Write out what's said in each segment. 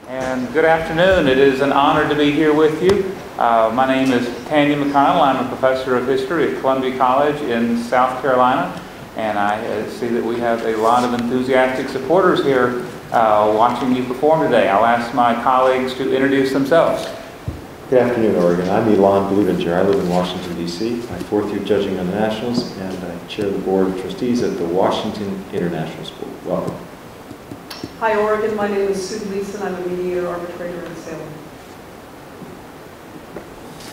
And good afternoon. It is an honor to be here with you. My name is Tanya McConnell. I'm a professor of history at Columbia College in South Carolina. And I see that we have a lot of enthusiastic supporters here watching you perform today. I'll ask my colleagues to introduce themselves. Good afternoon, Oregon. I'm Elon Bludinger. I live in Washington, D.C. I'm fourth year judging on the Nationals, and I chair the board of trustees at the Washington International School. Welcome. Hi, Oregon. My name is Sue Gleason. I'm a mediator arbitrator in Salem.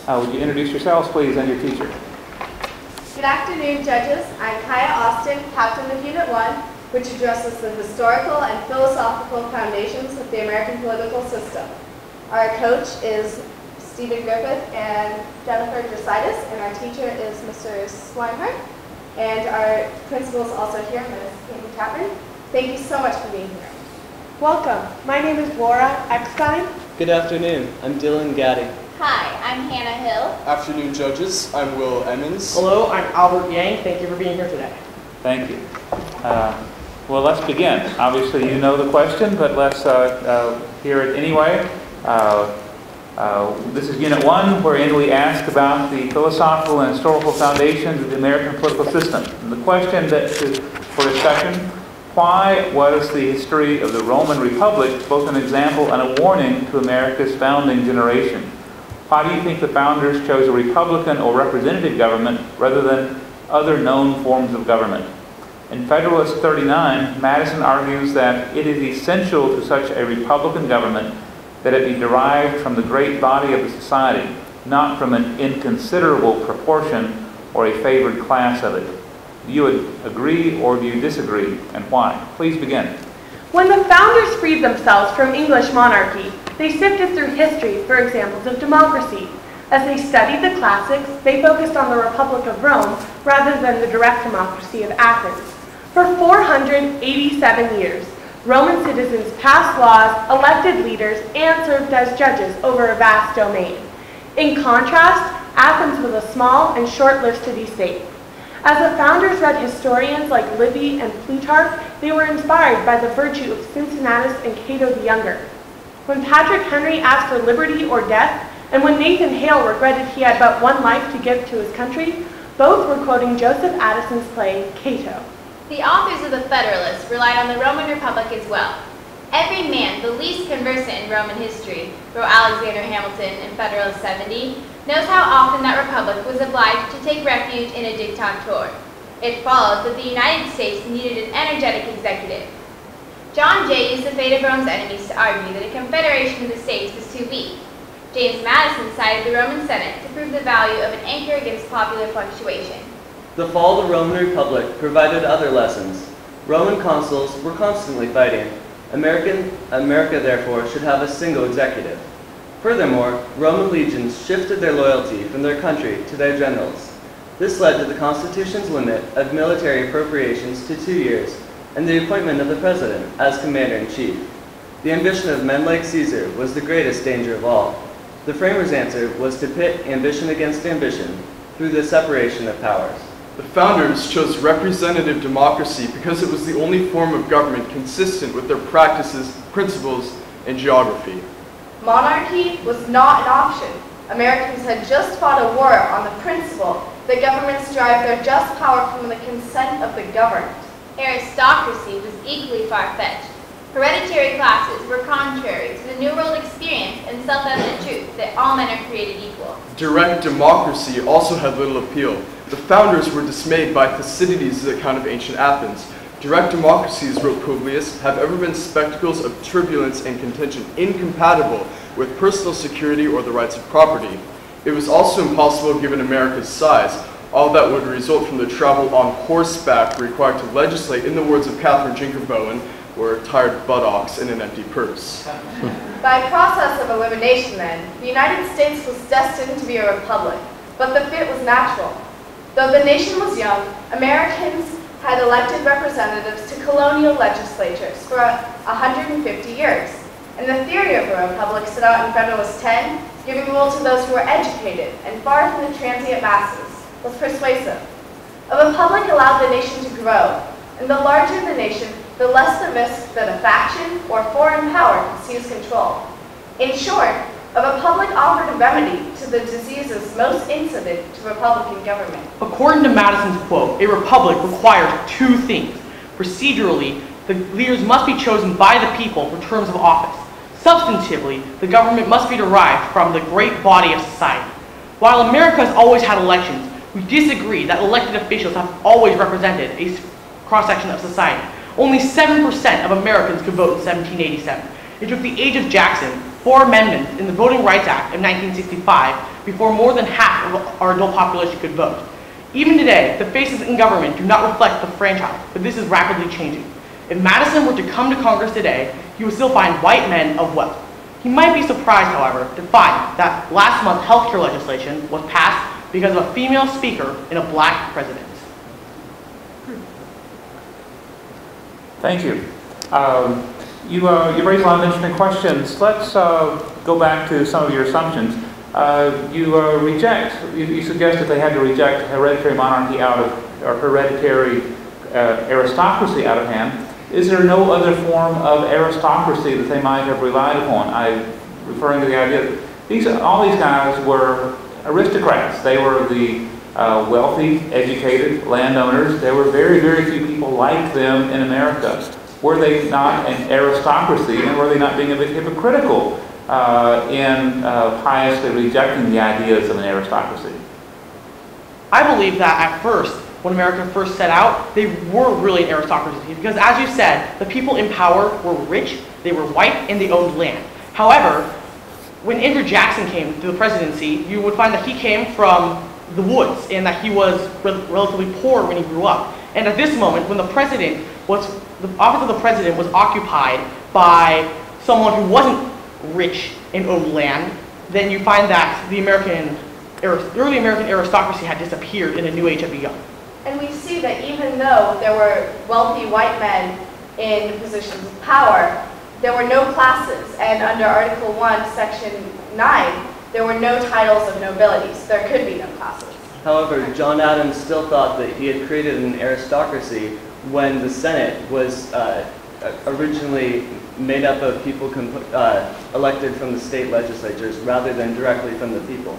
Would you introduce yourselves, please, and your teacher? Good afternoon, judges. I'm Kaya Austin, captain of Unit 1, which addresses the historical and philosophical foundations of the American political system. Our coach is Stephen Griffith and Jennifer Dresitis, and our teacher is Mr. Swinehart. And our principal is also here, Ms. Amy Chapman. Thank you so much for being here. Welcome. My name is Laura Eckstein. Good afternoon. I'm Dylan Gaddy. Hi, I'm Hannah Hill. Afternoon, judges. I'm Will Emmons. Hello, I'm Albert Yang. Thank you for being here today. Thank you. Well, let's begin. Obviously, you know the question, but let's hear it anyway. This is Unit 1, wherein we ask about the philosophical and historical foundations of the American political system. And the question that is for discussion: why was the history of the Roman Republic both an example and a warning to America's founding generation? Why do you think the founders chose a republican or representative government rather than other known forms of government? In Federalist 39, Madison argues that it is essential to such a republican government that it be derived from the great body of the society, not from an inconsiderable proportion or a favored class of it. Do you agree or do you disagree, and why? Please begin. When the founders freed themselves from English monarchy, they sifted through history for examples of democracy. As they studied the classics, they focused on the Republic of Rome rather than the direct democracy of Athens. For 487 years, Roman citizens passed laws, elected leaders, and served as judges over a vast domain. In contrast, Athens was a small and short-lived city-state. As the founders read historians like Livy and Plutarch, they were inspired by the virtue of Cincinnatus and Cato the Younger. When Patrick Henry asked for liberty or death, and when Nathan Hale regretted he had but one life to give to his country, both were quoting Joseph Addison's play, Cato. The authors of the Federalists relied on the Roman Republic as well. Every man the least conversant in Roman history, wrote Alexander Hamilton in Federalist 70, knows how often that republic was obliged to take refuge in a dictator. It followed that the United States needed an energetic executive. John Jay used the fate of Rome's enemies to argue that a confederation of the states was too weak. James Madison cited the Roman Senate to prove the value of an anchor against popular fluctuation. The fall of the Roman Republic provided other lessons. Roman consuls were constantly fighting. America, therefore, should have a single executive. Furthermore, Roman legions shifted their loyalty from their country to their generals. This led to the Constitution's limit of military appropriations to 2 years and the appointment of the president as commander-in-chief. The ambition of men like Caesar was the greatest danger of all. The framers' answer was to pit ambition against ambition through the separation of powers. The founders chose representative democracy because it was the only form of government consistent with their practices, principles, and geography. Monarchy was not an option. Americans had just fought a war on the principle that governments derive their just power from the consent of the governed. Aristocracy was equally far-fetched. Hereditary classes were contrary to the New World experience and self-evident truth that all men are created equal. Direct democracy also had little appeal. The founders were dismayed by Thucydides' account of ancient Athens. Direct democracies, wrote Publius, have ever been spectacles of turbulence and contention incompatible with personal security or the rights of property. It was also impossible given America's size. All that would result from the travel on horseback required to legislate, in the words of Catherine Jinker Bowen, were tired buttocks and an empty purse. By process of elimination, then, the United States was destined to be a republic, but the fit was natural. Though the nation was young, Americans had elected representatives to colonial legislatures for 150 years. And the theory of a republic set out in Federalist 10, giving rule to those who were educated and far from the transient masses, was persuasive. A republic allowed the nation to grow, and the larger the nation, the less the risk that a faction or foreign power can seize control. In short, a republic offered a remedy to the diseases most incident to Republican government. According to Madison's quote, a republic requires two things. Procedurally, the leaders must be chosen by the people for terms of office. Substantively, the government must be derived from the great body of society. While America has always had elections, we disagree that elected officials have always represented a cross-section of society. Only 7% of Americans could vote in 1787. It took the age of Jackson, 4 amendments in the Voting Rights Act of 1965 before more than half of our adult population could vote. Even today, the faces in government do not reflect the franchise, but this is rapidly changing. If Madison were to come to Congress today, he would still find white men of wealth. He might be surprised, however, to find that last month's healthcare legislation was passed because of a female speaker and a black president. Thank you. You raised a lot of interesting questions. Let's go back to some of your assumptions. You suggest that they had to reject hereditary monarchy out of, or hereditary aristocracy out of hand. Is there no other form of aristocracy that they might have relied upon? I'm referring to the idea that all these guys were aristocrats. They were the wealthy, educated landowners. There were very, very few people like them in America. Were they not an aristocracy, and were they not being a bit hypocritical in piously rejecting the ideas of an aristocracy? I believe that at first, when America first set out, they were really an aristocracy because, as you said, the people in power were rich, they were white, and they owned land. However, when Andrew Jackson came to the presidency, you would find that he came from the woods and that he was relatively poor when he grew up. And at this moment, when the office of the president was occupied by someone who wasn't rich and owned land, then you find that the early American aristocracy had disappeared in a new age had begun. And we see that even though there were wealthy white men in positions of power, there were no classes, and under Article 1, Section 9, there were no titles of nobility, so there could be no classes. However, John Adams still thought that he had created an aristocracy when the Senate was originally made up of people elected from the state legislatures rather than directly from the people.